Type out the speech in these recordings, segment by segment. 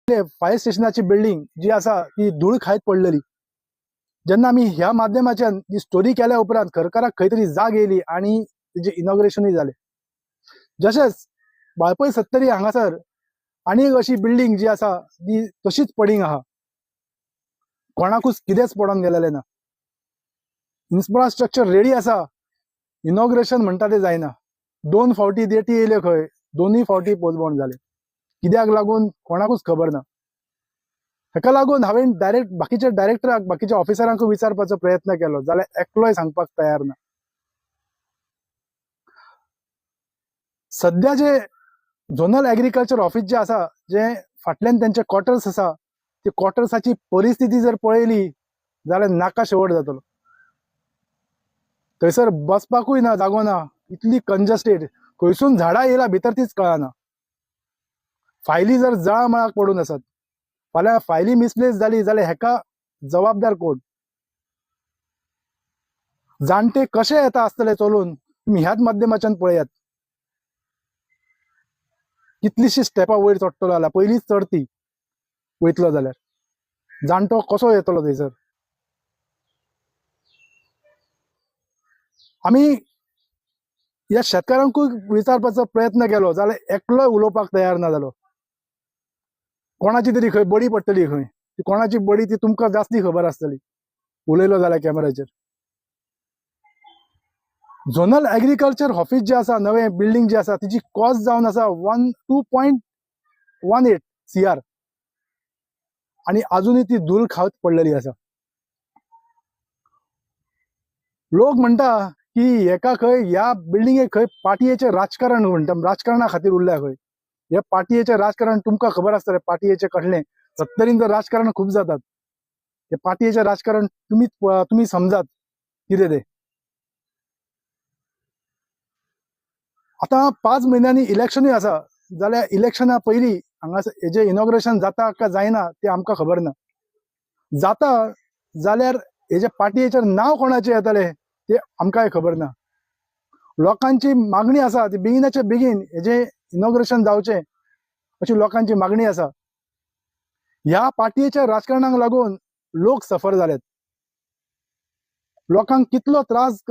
Fire स्टेशनाची building जी आसा ती धूळ खायत पडलेली. जेन्ना आमी ह्या माध्यमाच्यान ही स्टोरी केल्या उपरांत खरखराक खंय तरी जाग येयली आनी तिजें इनॉग्रेशनूय जालें. जशेंच वाळपय सत्तरी हांगासर आनी एक अशी बिल्डिंग जी आसा ती तशीच पडींग आहा. कोणाकूच कितेंच पडोन गेलेलें ना. इन्फ्रास्ट्रक्चर रेडी आसा, इनॉग्रेशन म्हणटा तें जायना. 2 फावटी डेटी येयल्यो खंय, दोनूय फावटी पोस्टपोन जाले. कित्याक लागून कोणाकूच खबर ना. हेका लागून हांवें डायरेक्ट बाकीच्या डायरेक्टराक बाकीच्या ऑफिसरांकूय विचारपाचो प्रयत्न केलो जाल्यार एकलोय सांगपाक तयार ना. सध्या जे झोनल एग्रीकल्चर ऑफिस जे आसा, जे फाटल्यान त्यांचे क्वॉर्टर्स आसा, ते क्वॉर्टर्साची परिस्थिती जर पळयली जाल्यार नाका शेवट जातलो. थंयसर बसपाकूय ना जागो ना, इतली कंजस्टेड, खंयसून झाडां येयला भितर तीच कळना. फायली जर जळामळाक पडून आसात, फाल्यां फायली मिसप्लेस जाली जाल्यार हेका जबाबदार कोण? जाणटे कशे येता आसतले चलून तुमी ह्याच माध्यमाच्यान पळयात. कितलीशी स्टेपां वयर चडटलो जाल्यार पयलींच चडती वयतलो जाल्यार जाणटो कसो येतलो थंयसर? आमी ह्या शेतकारांकूय विचारपाचो प्रयत्न केलो जाल्यार एकलोय उलोवपाक तयार ना जालो. कोणाची तरी खंय बडी पडटली खंय, ती कोणाची बडी ती तुमकां जास्ती खबर आसतली उलयलो जाल्यार कॅमेराचेर. झोनल एग्रीकल्चर ऑफिस जे आसा, नवें बिल्डिंग जी आसा, तिची कॉस्ट जावन आसा 2.18 CR आनी अजूनय ती धूळ खावत पडलेली आसा. लोक म्हणटा की हेका खंय ह्या बिल्डिंगेक खंय पाटयेचें राजकारण म्हणटा, राजकारणा खातीर उरल्या खंय. हे पाटयेचें राजकारण तुमकां खबर आसतलें, पाटयेचें कसलें. सत्तरीन तर राजकारण खूब जातात. हे पाटयेचें राजकारण तुमी समजात कितें तें. आता 5 म्हयन्यांनी इलेक्शनूय आसा जाल्यार इलेक्शना पयलीं हांगा हेजें इनॉग्रेशन जाता काय जायना तें आमकां खबर ना. जाता जाल्यार हेजे पाटयेचेर नांव कोणाचें येतलें तें आमकांय खबर ना. लोकांची मागणी आसा ती बेगिनाचे बेगीन हेजें इनॉग्रेशन जावचें अशी लोकांची मागणी आसा. ह्या पाटयेच्या राजकारणाक लागून लोक सफर जालेत. लोकांक कितलो त्रास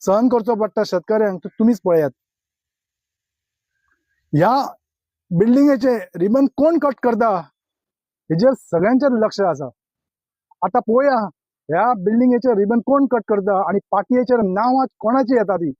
सहन करचो पडटा शेतकऱ्यांक तुमीच पळयात. ह्या बिल्डिंगेचे रिबन कोण कट करता हेजेर सगळ्यांचेर लक्ष आसा. आता पळोवया ह्या बिल्डिंगेचे रिबन कोण कट करता आनी पाटयेचेर नांवां कोणाची येता ती.